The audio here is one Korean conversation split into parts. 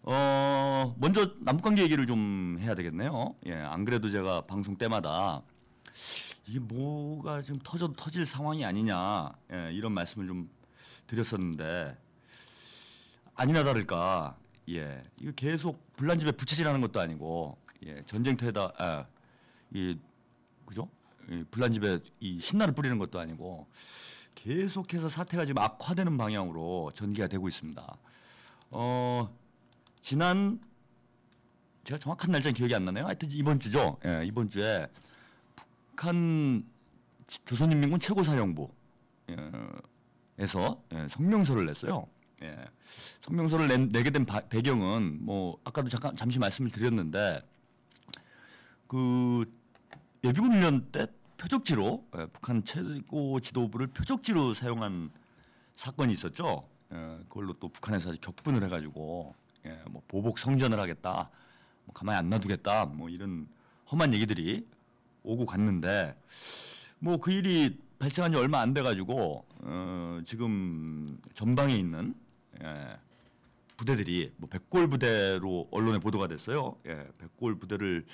먼저 남북관계 얘기를 좀 해야 되겠네요. 예, 안 그래도 제가 방송 때마다 이게 뭐가 지금 터져도 터질 상황이 아니냐, 예, 이런 말씀을 좀 드렸었는데 아니나 다를까, 예, 이거 계속 불난집에 부채질하는 것도 아니고, 예, 전쟁터에다 이 그죠? 이 불난집에 이 신나를 뿌리는 것도 아니고 계속해서 사태가 지금 악화되는 방향으로 전개가 되고 있습니다. 지난 제가 정확한 날짜는 기억이 안 나네요. 하여튼 이번 주죠. 예, 이번 주에 북한 조선인민군 최고사령부에서 성명서를 냈어요. 예, 성명서를 내게 된 배경은 뭐 아까도 잠시 말씀을 드렸는데 그 예비군 훈련 때 표적지로, 예, 북한 최고 지도부를 표적지로 사용한 사건이 있었죠. 예, 그걸로 또 북한에서 아주 격분을 해가지고, 예, 뭐 보복 성전을 하겠다, 뭐 가만히 안 놔두겠다, 뭐 이런 험한 얘기들이 오고 갔는데, 뭐 그 일이 발생한 지 얼마 안 돼가지고 지금 전방에 있는, 예, 부대들이 뭐 백골 부대로 언론에 보도가 됐어요. 예, 백골 부대를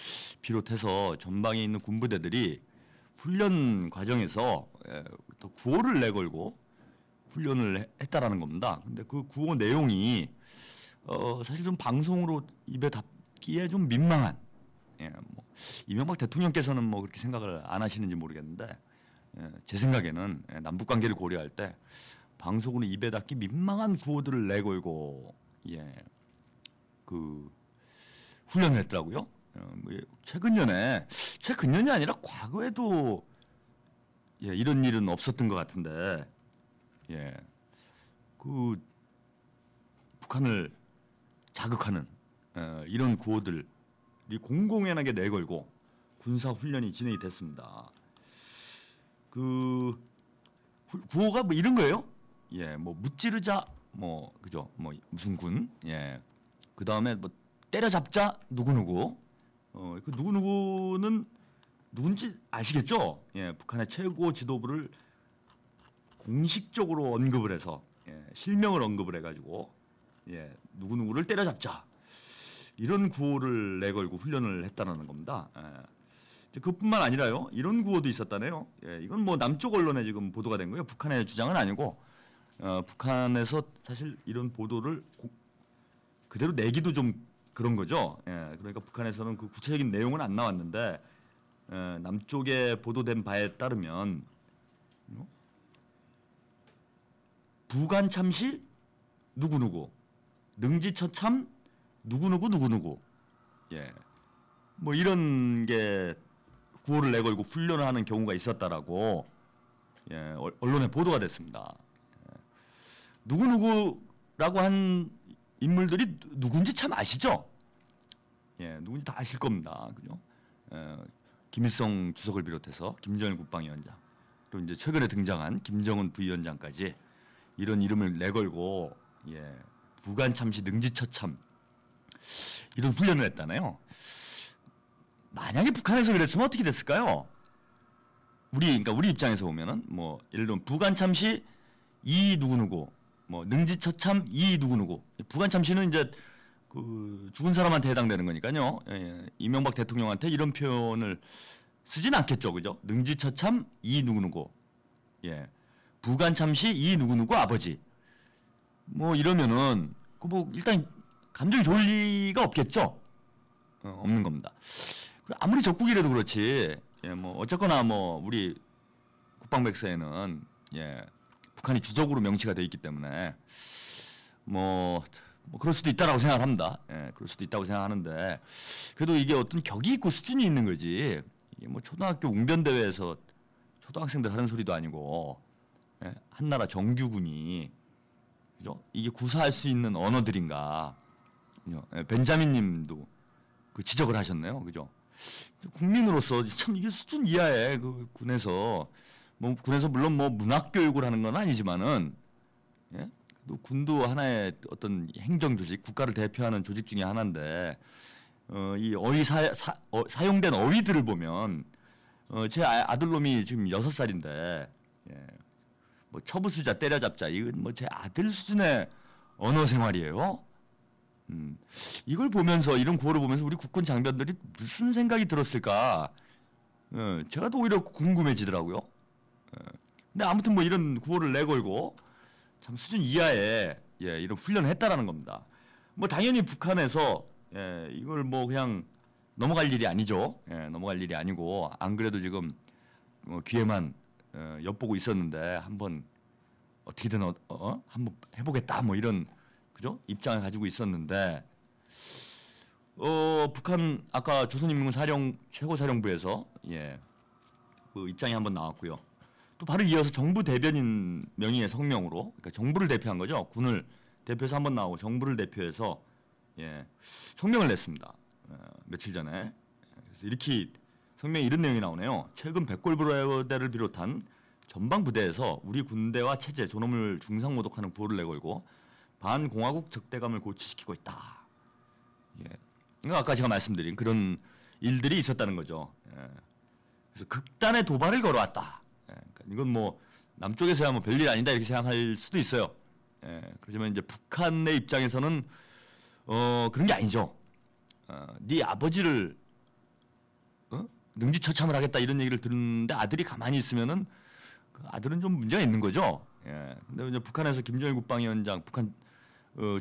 비롯해서 전방에 있는 군부대들이 훈련 과정에서, 예, 또 구호를 내걸고 훈련을 했다라는 겁니다. 근데 그 구호 내용이 사실 좀 방송으로 입에 담기에 좀 민망한, 예, 뭐 이명박 대통령께서는 뭐 그렇게 생각을 안 하시는지 모르겠는데, 예, 제 생각에는, 예, 남북 관계를 고려할 때 방송으로 입에 담기 민망한 구호들을 내걸고, 예, 그 훈련을 했더라고요. 뭐 최근년이 아니라 과거에도, 예, 이런 일은 없었던 것 같은데, 예, 그 북한을 자극하는 이런 구호들이 공공연하게 내걸고 군사 훈련이 진행이 됐습니다. 그 구호가 뭐 이런 거예요. 예, 뭐 무찌르자, 뭐 그죠, 뭐 무슨 군, 예, 그 다음에 뭐 때려잡자 누구누구, 그 누구누구는 누군지 아시겠죠? 예, 북한의 최고 지도부를 공식적으로 언급을 해서, 예, 실명을 언급을 해가지고, 예, 누구누구를 때려잡자, 이런 구호를 내걸고 훈련을 했다는 겁니다. 예. 그뿐만 아니라요, 이런 구호도 있었다네요. 예, 이건 뭐 남쪽 언론에 지금 보도가 된 거예요. 북한의 주장은 아니고, 북한에서 사실 이런 보도를 그대로 내기도 좀 그런 거죠. 예, 그러니까 북한에서는 그 구체적인 내용은 안 나왔는데, 남쪽에 보도된 바에 따르면 부관 참시 누구누구, 능지처참 누구누구 누구누구, 예, 뭐 이런 게 구호를 내걸고 훈련을 하는 경우가 있었다라고, 예, 언론에 보도가 됐습니다. 예. 누구누구라고 한 인물들이 누군지 참 아시죠? 예, 누군지 다 아실 겁니다. 그죠? 김일성 주석을 비롯해서 김정일 국방위원장, 그리고 이제 최근에 등장한 김정은 부위원장까지 이런 이름을 내걸고, 예, 부관 참시 능지처참 이런 훈련을 했다네요. 만약에 북한에서 그랬으면 어떻게 됐을까요? 그러니까 우리 입장에서 보면은 뭐 예를 들면 부관 참시 이 누구누구, 뭐 능지처참 이 누구누구. 부관 참시는 이제 그 죽은 사람한테 해당되는 거니까요. 예, 이명박 대통령한테 이런 표현을 쓰진 않겠죠, 그죠? 능지처참 이 누구누구, 예, 부관 참시 이 누구누구 아버지, 뭐 이러면은 그 뭐 일단 감정이 좋을 리가 없겠죠. 없는 겁니다. 아무리 적국이라도 그렇지, 예, 뭐 어쨌거나 뭐 우리 국방백서에는, 예, 북한이 주적으로 명시가 돼 있기 때문에 뭐 그럴 수도 있다라고 생각을 합니다. 예, 그럴 수도 있다고 생각하는데, 그래도 이게 어떤 격이 있고 수준이 있는 거지. 이게 뭐 초등학교 웅변 대회에서 초등학생들 하는 소리도 아니고, 예, 한나라 정규군이, 그죠? 이게 구사할 수 있는 언어들인가? 예, 벤자민 님도 그 지적을 하셨네요. 그죠? 국민으로서 참 이게 수준 이하의 그 군에서, 뭐 군에서 물론 뭐 문학 교육을 하는 건 아니지만은, 예? 또 군도 하나의 어떤 행정 조직, 국가를 대표하는 조직 중에 하나인데, 이 사용된 어휘들을 보면, 제 아들놈이 지금 6살인데, 예, 뭐 처부수자 때려잡자, 이건 뭐 제 아들 수준의 언어 생활이에요. 이걸 보면서 이런 구호를 보면서 우리 국군 장병들이 무슨 생각이 들었을까? 제가 또 오히려 궁금해지더라고요. 근데 아무튼 뭐 이런 구호를 내걸고 참 수준 이하의 이런 훈련을 했다라는 겁니다. 뭐 당연히 북한에서 이걸 뭐 그냥 넘어갈 일이 아니죠. 넘어갈 일이 아니고 안 그래도 지금 귀에만 엿보고 있었는데 한번 어떻게든 한번 해보겠다 뭐 이런 그죠 입장을 가지고 있었는데 북한 아까 조선인민군 최고사령부에서 그 입장이 한번 나왔고요. 또 바로 이어서 정부 대변인 명의의 성명으로 그러니까 정부를 대표한 거죠. 군을 대표해서 한번 나오고 정부를 대표해서 성명을 냈습니다. 며칠 전에. 그래서 이렇게 성명에 이런 내용이 나오네요. 최근 백골부대를 비롯한 전방 부대에서 우리 군대와 체제, 존엄을 중상모독하는 구호를 내걸고 반공화국 적대감을 고취시키고 있다. 그러니까 아까 제가 말씀드린 그런 일들이 있었다는 거죠. 그래서 극단의 도발을 걸어왔다. 그러니까 이건 뭐 남쪽에서야 뭐 별일 아니다 이렇게 생각할 수도 있어요. 그렇지만 이제 북한의 입장에서는 그런 게 아니죠. 네 아버지를 능지처참을 하겠다 이런 얘기를 듣는데 아들이 가만히 있으면은 그 아들은 좀 문제가 있는 거죠. 근데 이제 북한에서 김정일 국방위원장 북한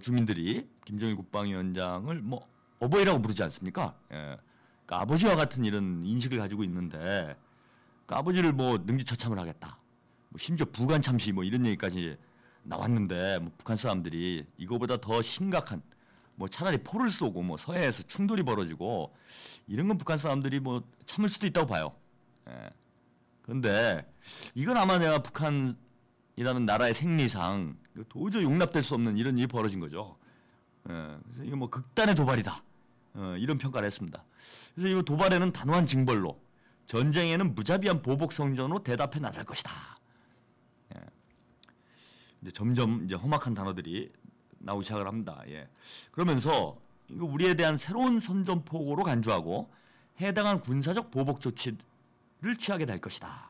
주민들이 김정일 국방위원장을 뭐 어버이라고 부르지 않습니까? 그러니까 아버지와 같은 이런 인식을 가지고 있는데 그러니까 아버지를 뭐 능지처참을 하겠다. 뭐 심지어 부관 참시 뭐 이런 얘기까지 나왔는데 뭐 북한 사람들이 이거보다 더 심각한 뭐 차라리 포를 쏘고 뭐 서해에서 충돌이 벌어지고 이런 건 북한 사람들이 뭐 참을 수도 있다고 봐요. 그런데 이건 아마 내가 북한이라는 나라의 생리상 도저히 용납될 수 없는 이런 일이 벌어진 거죠. 그래서 이거 뭐 극단의 도발이다. 이런 평가를 했습니다. 그래서 이 도발에는 단호한 징벌로 전쟁에는 무자비한 보복 성전으로 대답해 나설 것이다. 이제 점점 이제 험악한 단어들이 나오기 시작을 합니다. 그러면서 이거 우리에 대한 새로운 선전포고로 간주하고 해당한 군사적 보복 조치를 취하게 될 것이다.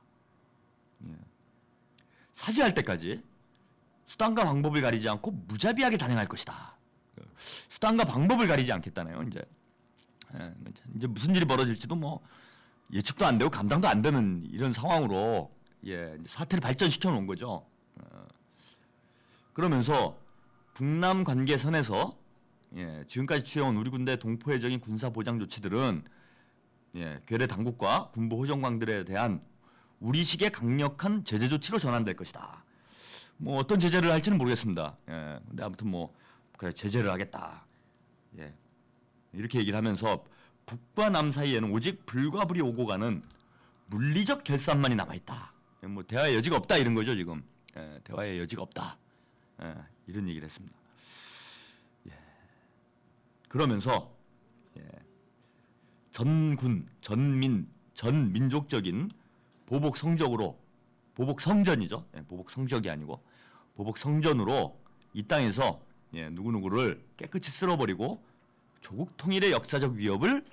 사죄할 때까지 수단과 방법을 가리지 않고 무자비하게 단행할 것이다. 수단과 방법을 가리지 않겠다네요. 이제 무슨 일이 벌어질지도 뭐 예측도 안 되고 감당도 안 되는 이런 상황으로 사태를 발전시켜 놓은 거죠. 그러면서 북남 관계선에서 지금까지 취해온 우리 군대 동포회적인 군사 보장 조치들은 괴뢰 당국과 군부 호정광들에 대한 우리식의 강력한 제재 조치로 전환될 것이다. 뭐 어떤 제재를 할지는 모르겠습니다. 근데 아무튼 뭐 그래 제재를 하겠다. 이렇게 얘기를 하면서 북과 남 사이에는 오직 불과 불이 오고 가는 물리적 결산만이 남아 있다. 뭐 대화의 여지가 없다 이런 거죠 지금. 대화의 여지가 없다. 이런 얘기를 했습니다. 그러면서 전군, 전민, 전민족적인 보복 성적으로 보복 성전이죠. 보복 성적이 아니고 보복 성전으로 이 땅에서 누구누구를 깨끗이 쓸어버리고 조국 통일의 역사적 위협을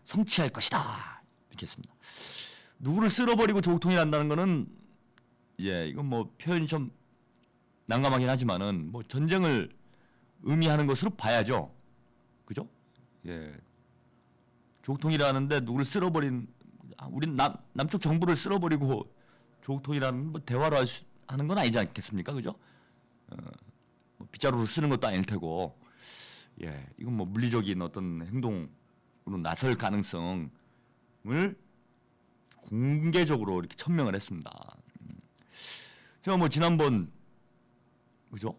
성취할 것이다. 이렇게 했습니다. 누구를 쓸어버리고 조국 통일한다는 거는 이건 뭐 표현이 좀 난감하긴 하지만은 뭐 전쟁을 의미하는 것으로 봐야죠. 그죠? 조국 통일하는데 누구를 쓸어버린 우린 남쪽 정부를 쓸어버리고 조국 통일하는 뭐 대화로 하는 건 아니지 않겠습니까? 그죠? 뭐 빗자루로 쓰는 것도 아닐 테고 이건 뭐 물리적인 어떤 행동으로 나설 가능성을 공개적으로 이렇게 천명을 했습니다. 제가 뭐 지난번 그죠?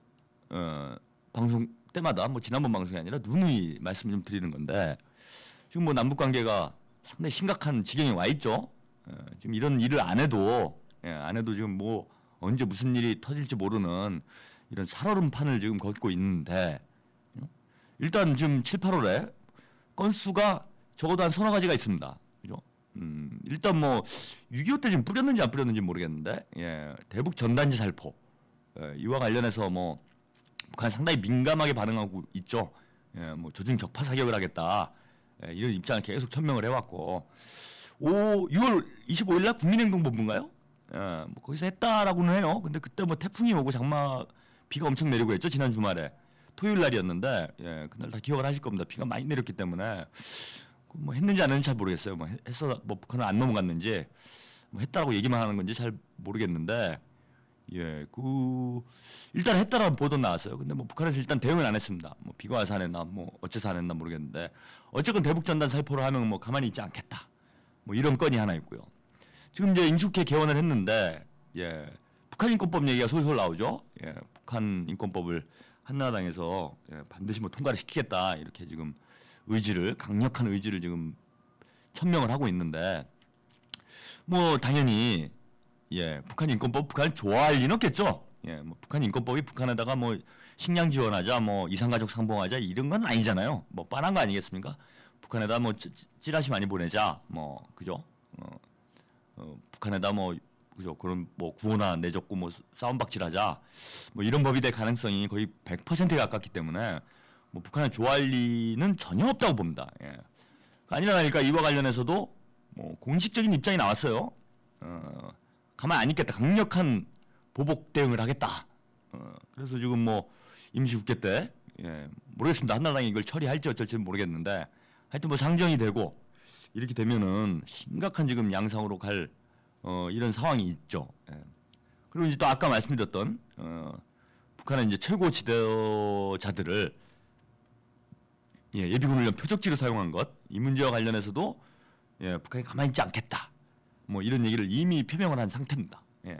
방송 때마다 뭐 지난번 방송이 아니라 누누이 말씀 좀 드리는 건데 지금 뭐 남북 관계가 상당히 심각한 지경에 와 있죠. 지금 이런 일을 안 해도 지금 뭐 언제 무슨 일이 터질지 모르는 이런 살얼음판을 지금 걷고 있는데 일단 지금 7, 8월에 건수가 적어도 한 서너 가지가 있습니다. 그죠? 일단 뭐 6.25 때 지금 뿌렸는지 안 뿌렸는지 모르겠는데 대북 전단지 살포 이와 관련해서 뭐 북한 상당히 민감하게 반응하고 있죠. 뭐 조준 격파 사격을 하겠다 이런 입장을 계속 천명을 해왔고 6월 25일 날 국민행동본부인가요? 뭐 거기서 했다라고는 해요. 근데 그때 뭐 태풍이 오고 장마 비가 엄청 내리고 했죠 지난 주말에 토요일 날이었는데 예, 그날 다 기억을 하실 겁니다. 비가 많이 내렸기 때문에 뭐 했는지 안 했는지 잘 모르겠어요. 뭐 했어 뭐 북한은 안 넘어갔는지 뭐 했다라고 얘기만 하는 건지 잘 모르겠는데 예, 일단 했다라는 보도 나왔어요. 근데 뭐 북한에서 일단 대응을 안 했습니다. 뭐 비가 와서 안 했나 뭐 어째서 안 했나 모르겠는데 어쨌건 대북 전단 살포를 하면 뭐 가만히 있지 않겠다. 뭐 이런 건이 하나 있고요. 지금 이제 인수위회 개원을 했는데 예, 북한 인권법 얘기가 솔솔 나오죠. 예, 북한 인권법을 한나라당에서 예, 반드시 뭐 통과를 시키겠다 이렇게 지금 강력한 의지를 지금 천명을 하고 있는데 뭐 당연히 예, 북한 인권법 북한을 좋아할 리는 없겠죠. 예, 뭐 북한 인권법이 북한에다가 뭐 식량 지원하자, 뭐 이산가족 상봉하자 이런 건 아니잖아요. 뭐 뻔한 거 아니겠습니까? 북한에다 뭐 찌라시 많이 보내자, 뭐 그죠? 북한에다 뭐 그죠? 그런 뭐 구호나 내줬고 뭐 싸움박질하자, 뭐 이런 법이 될 가능성이 거의 100%에 가깝기 때문에 뭐 북한을 좋아할 리는 전혀 없다고 봅니다. 예. 아니라니까 이와 관련해서도 뭐 공식적인 입장이 나왔어요. 가만 안 있겠다. 강력한 보복 대응을 하겠다. 그래서 지금 뭐 임시국회 때 예, 모르겠습니다. 한나라당이 이걸 처리할지 어쩔지는 모르겠는데 하여튼 뭐 상정이 되고 이렇게 되면은 심각한 지금 양상으로 갈 이런 상황이 있죠. 예. 그리고 이제 또 아까 말씀드렸던 북한의 이제 최고 지도자들을 예, 예비군 훈련 표적지로 사용한 것 이 문제와 관련해서도 예, 북한이 가만히 있지 않겠다. 뭐 이런 얘기를 이미 표명을 한 상태입니다. 예.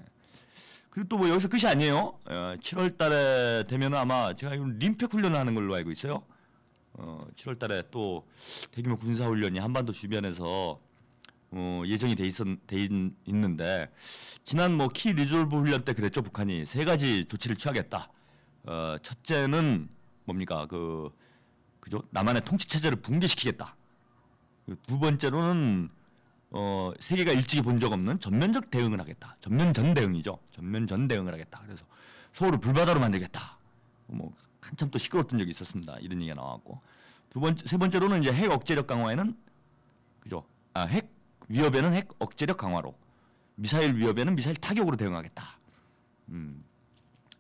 그리고 또 뭐 여기서 끝이 아니에요. 7월 달에 되면은 아마 제가 림팩 훈련을 하는 걸로 알고 있어요. 7월 달에 또 대규모 군사 훈련이 한반도 주변에서 예정이 있는데 지난 뭐 키 리졸브 훈련 때 그랬죠. 북한이 세 가지 조치를 취하겠다. 첫째는 뭡니까 그죠? 남한의 통치 체제를 붕괴시키겠다. 두 번째로는 세계가 일찍이 본 적 없는 전면적 대응을 하겠다. 전면전 대응이죠. 전면전 대응을 하겠다. 그래서 서울을 불바다로 만들겠다. 뭐 한참 또 시끄러웠던 적이 있었습니다. 이런 얘기가 나왔고 세 번째로는 이제 핵 억제력 강화에는 그죠? 핵 위협에는 핵 억제력 강화로, 미사일 위협에는 미사일 타격으로 대응하겠다.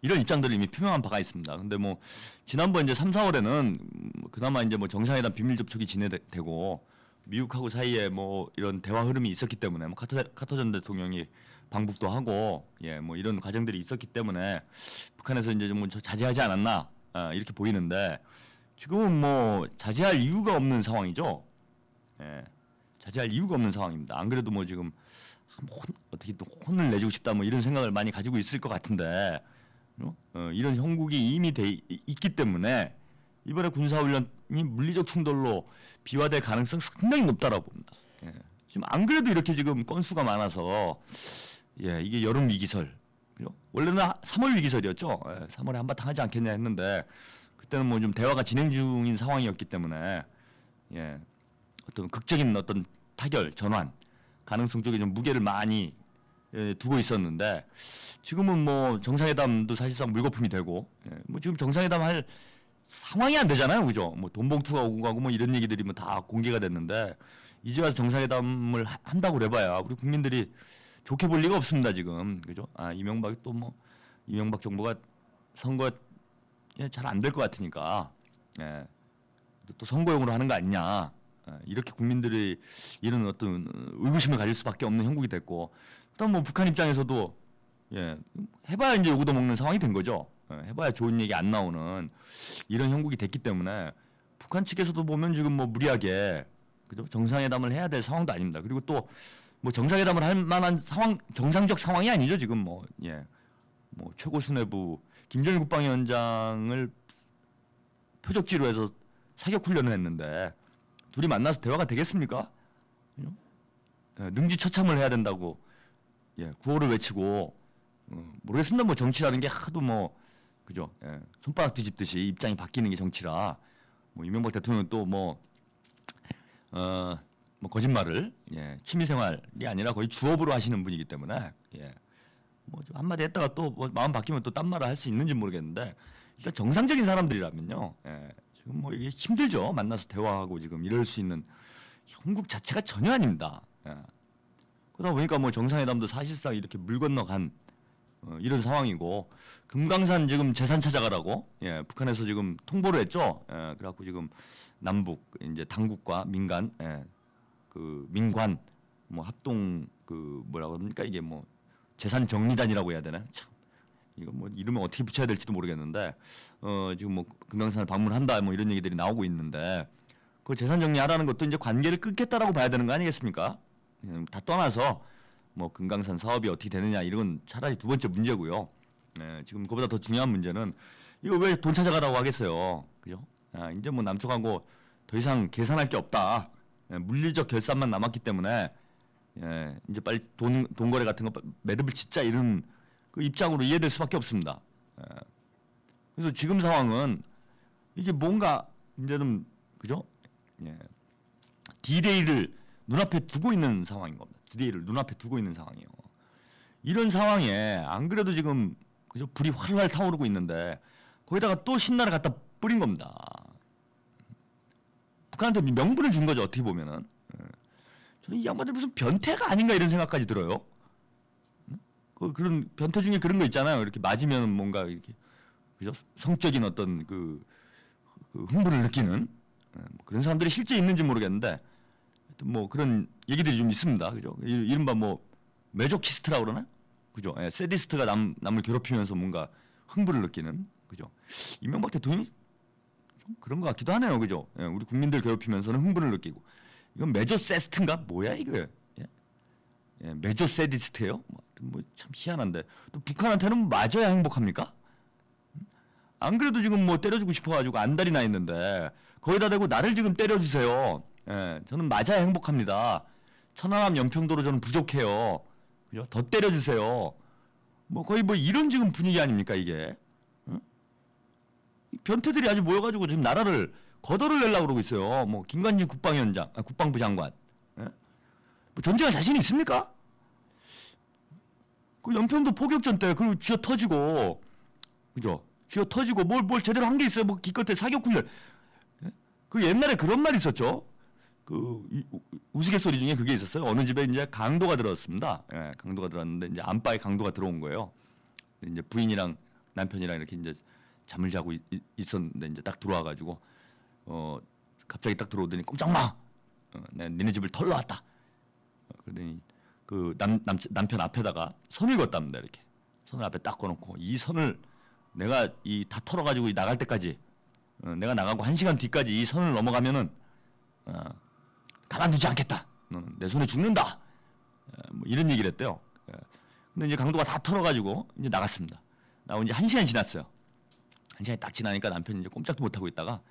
이런 입장들을 이미 표명한 바가 있습니다. 근데 뭐 지난번 이제 3, 4월에는 그나마 이제 뭐 정상회담 비밀 접촉이 진행되고 미국하고 사이에 뭐 이런 대화 흐름이 있었기 때문에 뭐 카터 전 대통령이 방북도 하고 예 뭐 이런 과정들이 있었기 때문에 북한에서 이제 좀 자제하지 않았나 이렇게 보이는데 지금은 뭐 자제할 이유가 없는 상황이죠. 예, 자제할 이유가 없는 상황입니다. 안 그래도 뭐 지금 어떻게 또 혼을 내주고 싶다 뭐 이런 생각을 많이 가지고 있을 것 같은데 이런 형국이 이미 있기 때문에 이번에 군사훈련이 물리적 충돌로 비화될 가능성 상당히 높다라고 봅니다. 예. 지금 안 그래도 이렇게 지금 건수가 많아서 예, 이게 여름 위기설. 그죠? 원래는 3월 위기설이었죠. 예, 3월에 한바탕 하지 않겠냐 했는데 그때는 뭐 좀 대화가 진행 중인 상황이었기 때문에 예, 어떤 극적인 어떤 타결, 전환 가능성 쪽에 좀 무게를 많이 두고 있었는데 지금은 뭐 정상회담도 사실상 물거품이 되고 예, 뭐 지금 정상회담 할 상황이 안 되잖아요, 그죠? 뭐 돈 봉투가 오고 가고 뭐 이런 얘기들이 뭐 다 공개가 됐는데 이제 와서 정상회담을 한다고 그래봐야 우리 국민들이 좋게 볼 리가 없습니다 지금, 그죠? 이명박이 또 뭐 이명박 정부가 선거 잘 안 될 것 같으니까 예, 또 선거용으로 하는 거 아니냐 이렇게 국민들이 이런 어떤 의구심을 가질 수밖에 없는 형국이 됐고 또 뭐 북한 입장에서도 예, 해봐야 이제 요구도 먹는 상황이 된 거죠. 해봐야 좋은 얘기 안 나오는 이런 형국이 됐기 때문에 북한 측에서도 보면 지금 뭐 무리하게 그죠? 정상회담을 해야 될 상황도 아닙니다. 그리고 또 뭐 정상회담을 할 만한 상황, 정상적 상황이 아니죠 지금 뭐 예, 뭐 최고 수뇌부 김정일 국방위원장을 표적지로 해서 사격 훈련을 했는데 둘이 만나서 대화가 되겠습니까? 예, 능지처참을 해야 된다고 예, 구호를 외치고 모르겠습니다. 뭐 정치라는 게 하도 뭐 그죠? 예, 손바닥 뒤집듯이 입장이 바뀌는 게 정치라 뭐 이명박 대통령은 또 뭐 뭐 거짓말을 예, 취미생활이 아니라 거의 주업으로 하시는 분이기 때문에 예, 뭐 한마디 했다가 또 뭐 마음 바뀌면 또 딴 말을 할 수 있는지 모르겠는데 일단 정상적인 사람들이라면요. 예, 지금 뭐 이게 힘들죠. 만나서 대화하고 지금 이럴 수 있는 형국 자체가 전혀 아닙니다. 예. 그러다 보니까 뭐 정상회담도 사실상 이렇게 물 건너간 이런 상황이고 금강산 지금 재산 찾아가라고 예, 북한에서 지금 통보를 했죠. 예, 그래갖고 지금 남북 이제 당국과 민간 그 민관 뭐 합동 그 뭐라고 합니까 이게 뭐 재산 정리단이라고 해야 되나 참 이거 뭐 이름을 어떻게 붙여야 될지도 모르겠는데 지금 뭐 금강산을 방문한다 뭐 이런 얘기들이 나오고 있는데 그 재산 정리하라는 것도 이제 관계를 끊겠다라고 봐야 되는 거 아니겠습니까? 다 떠나서 뭐 금강산 사업이 어떻게 되느냐 이런 건 차라리 두 번째 문제고요. 지금 그보다 더 중요한 문제는 이거 왜 돈 찾아가라고 하겠어요, 그죠? 이제 뭐 남쪽하고 더 이상 계산할 게 없다. 물리적 결산만 남았기 때문에 이제 빨리 돈 거래 같은 거 매듭을 짓자 이런 그 입장으로 이해될 수밖에 없습니다. 그래서 지금 상황은 이게 뭔가 이제는 그죠? D-Day를 눈앞에 두고 있는 상황인 겁니다. D-Day를 눈앞에 두고 있는 상황이에요. 이런 상황에 안 그래도 지금 그죠? 불이 활활 타오르고 있는데 거기다가 또 신나를 갖다 뿌린 겁니다. 북한한테 명분을 준 거죠. 어떻게 보면은 저는 이 양반들 무슨 변태가 아닌가 이런 생각까지 들어요. 그런 변태 중에 그런 거 있잖아요. 이렇게 맞으면 뭔가 이렇게 그죠? 성적인 어떤 그 흥분을 느끼는 그런 사람들이 실제 있는지 모르겠는데 뭐 그런 얘기들이 좀 있습니다. 그죠? 이른바 뭐 메조키스트라고 그러나? 그죠? 세디스트가 남을 괴롭히면서 뭔가 흥분을 느끼는 그죠? 이명박 대통령이 좀 그런 것 같기도 하네요. 그죠? 우리 국민들 괴롭히면서는 흥분을 느끼고 이건 메조세스트인가? 뭐야 이거? 메조세디스트예요? 뭐 참 희한한데 또 북한한테는 맞아야 행복합니까? 안 그래도 지금 뭐 때려주고 싶어가지고 안달이 나 있는데 거기다 대고 나를 지금 때려주세요. 저는 맞아야 행복합니다. 천안함 연평도로 저는 부족해요. 그죠? 더 때려주세요. 뭐 거의 뭐 이런 지금 분위기 아닙니까 이게? 변태들이 아주 모여가지고 지금 나라를 거덜을 내려고 그러고 있어요. 뭐 김관진 국방부 장관. 뭐 전쟁할 자신이 있습니까? 그 연평도 포격전 때 그 쥐어 터지고 그죠? 쥐어 터지고 뭘 제대로 한 게 있어요? 뭐 기껏해 사격 훈련. 그 옛날에 그런 말이 있었죠. 그 우스갯소리 중에 그게 있었어요. 어느 집에 이제 강도가 들어왔습니다. 강도가 들어왔는데 이제 안방에 강도가 들어온 거예요. 이제 부인이랑 남편이랑 이렇게 이제 잠을 자고 있었는데 이제 딱 들어와가지고 갑자기 딱 들어오더니 꼼짝 마. 내가 니네 집을 털러 왔다. 그러더니 그 남편 앞에다가 선을 걷답니다. 이렇게 선을 앞에 딱 꺼놓고 이 선을 내가 이 다 털어가지고 나갈 때까지 내가 나가고 1시간 뒤까지 이 선을 넘어가면은 가만두지 않겠다. 너는 내 손에 죽는다. 뭐 이런 얘기를 했대요. 근데 이제 강도가 다 털어가지고 이제 나갔습니다. 나온 지 1시간 지났어요. 1시간이 딱 지나니까 남편이 이제 꼼짝도 못하고 있다가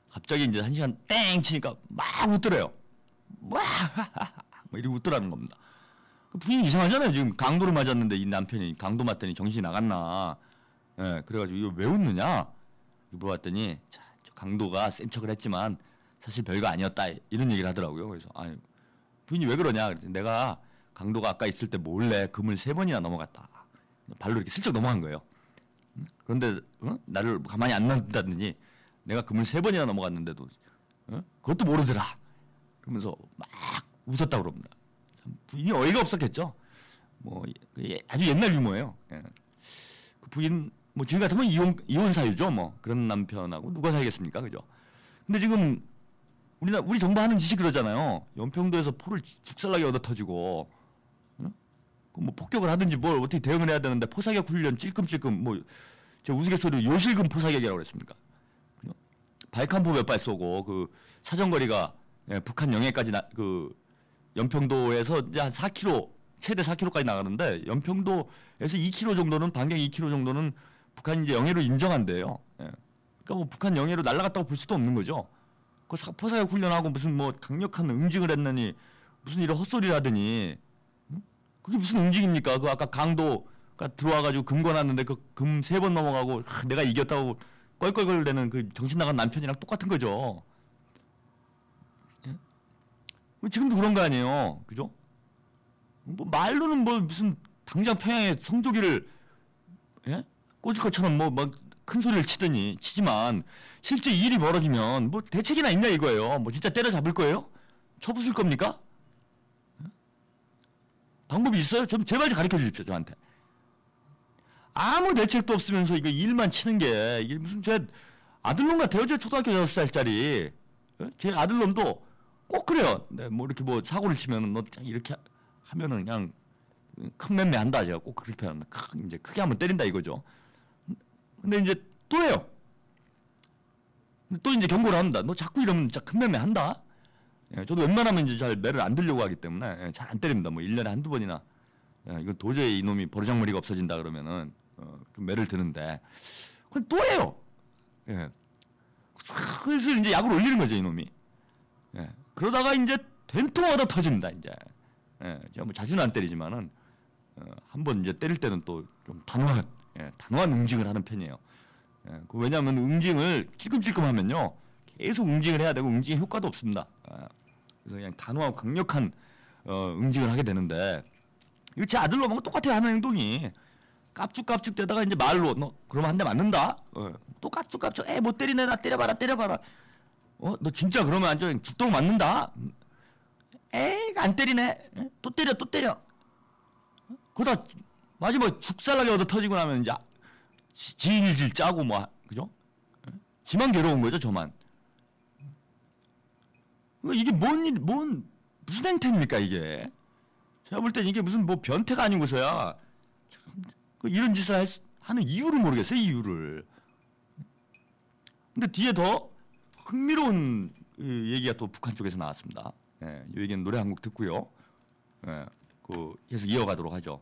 갑자기 이제 1시간 땡 치니까 막 웃더래요. 뭐 이러고 웃더라는 겁니다. 부인이 이상하잖아요. 지금 강도를 맞았는데 이 남편이 강도 맞더니 정신이 나갔나. 그래가지고 이거 왜 웃느냐 물어봤더니 자, 저 강도가 센 척을 했지만 사실 별거 아니었다 이런 얘기를 하더라고요. 그래서 아니 부인이 왜 그러냐 그랬더니 내가 강도가 아까 있을 때 몰래 금을 3번이나 넘어갔다. 발로 이렇게 슬쩍 넘어간 거예요. 그런데 나를 가만히 안 놔둔다더니 내가 금을 3번이나 넘어갔는데도 그것도 모르더라. 그러면서 막 웃었다고 그럽니다. 참 부인이 어이가 없었겠죠. 뭐 아주 옛날 유머예요. 그 부인 뭐 지금 같으면 이혼 사유죠. 뭐 그런 남편하고 누가 살겠습니까, 그죠? 근데 지금 우리 정부 하는 짓이 그러잖아요. 연평도에서 포를 죽살나게 얻어 터지고, 뭐 폭격을 하든지 뭘 어떻게 대응을 해야 되는데 포사격 훈련 찔끔찔끔 뭐 제가 우스갯소리로 요실금 포사격이라고 그랬습니까? 발칸포 몇 발 쏘고 그 사정거리가 북한 영해까지 그 연평도에서 이제 한 4km 최대 4km까지 나가는데 연평도에서 2km 정도는 반경 2km 정도는 북한이 이제 영해로 인정한대요. 그러니까 뭐 북한 영해로 날아갔다고 볼 수도 없는 거죠. 그 포사격 훈련하고 무슨 뭐 강력한 응징을 했느니 무슨 이런 헛소리를 하더니 그게 무슨 응징입니까? 그 아까 강도가 들어와가지고 금 거놨는데 그 금 3번 넘어가고 내가 이겼다고 껄껄껄대는 그 정신 나간 남편이랑 똑같은 거죠. 지금도 그런 거 아니에요, 그죠? 뭐 말로는 뭐 무슨 당장 평양에 성조기를 꽂을 것처럼 뭐 큰 소리를 치지만 실제 일이 벌어지면 뭐 대책이나 있냐 이거예요. 뭐 진짜 때려잡을 거예요? 쳐부술 겁니까? 방법이 있어요? 좀 제발 좀 가르쳐 주십시오 저한테. 아무 대책도 없으면서 이거 일만 치는 게 이게 무슨 제 아들놈 같아요. 제 초등학교 6살짜리 제 아들놈도 꼭 그래요. 네, 뭐 이렇게 뭐 사고를 치면은 너 이렇게 하면은 그냥 큰 맴매 한다. 제가 꼭 그렇게 표현합니다. 이제 크게 한번 때린다 이거죠. 근데 이제 또 해요. 또 이제 경고를 합니다. 너 자꾸 이러면 진짜 큰 맴매 한다. 예, 저도 웬만하면 이제 잘 매를 안 들려고 하기 때문에 예, 잘 안 때립니다. 뭐 1년에 한두 번이나. 예, 이건 도저히 이놈이 버르장머리가 없어진다 그러면은 좀 매를 드는데 그건 또 해요. 예. 슬슬 이제 약을 올리는 거죠, 이놈이. 예. 그러다가 이제 된통 얻어 터진다, 이제. 예. 제가 뭐 자주는 안 때리지만은 한번 이제 때릴 때는 또 좀 단호한 응징을 하는 편이에요. 예. 왜냐하면 응징을 찔끔찔끔 하면요. 계속 응징을 해야 되고 응징의 효과도 없습니다. 그래서 그냥 단호하고 강력한 응징을 하게 되는데 이거 제 아들놈하고 똑같아요. 하는 행동이 깝죽깝죽 대다가 이제 말로 너 그러면 한 대 맞는다. 또 깝죽깝죽 못 때리네 나 때려봐라. 너 진짜 그러면 완전 죽도록 맞는다. 안 때리네. 또 때려. 그러다 마지막에 죽살나게 얻어 터지고 나면 이제 질질 짜고 뭐 그죠? 지만 괴로운 거죠 저만. 이게 무슨 행태입니까 이게? 제가 볼 땐 이게 무슨 뭐 변태가 아니고서야 이런 짓을 하는 이유를 모르겠어요 이유를. 근데 뒤에 더 흥미로운 얘기가 또 북한 쪽에서 나왔습니다. 예, 이 얘기는 노래 한 곡 듣고요. 예, 계속 이어가도록 하죠.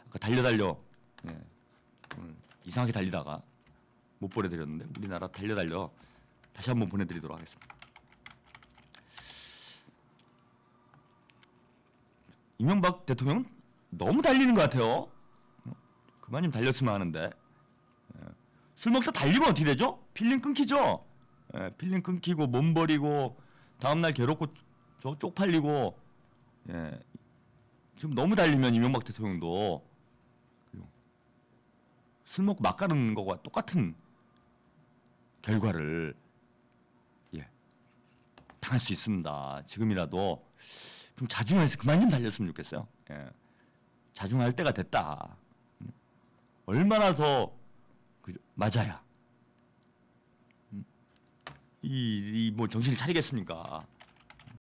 아까 달려. 예, 오늘 이상하게 달리다가 못 보내드렸는데 우리나라 달려 다시 한번 보내드리도록 하겠습니다. 이명박 대통령 너무 달리는 것 같아요. 그만 좀 달렸으면 하는데. 술 먹다 달리면 어떻게 되죠? 필링 끊기죠? 필링 끊기고 몸 버리고 다음날 괴롭고 쪽팔리고. 지금 너무 달리면 이명박 대통령도 술 먹고 막 가는 거와 똑같은 결과를 당할 수 있습니다. 지금이라도 좀 자중해서 그만 좀 달렸으면 좋겠어요. 자중할 때가 됐다. 얼마나 더 맞아야 뭐 정신을 차리겠습니까?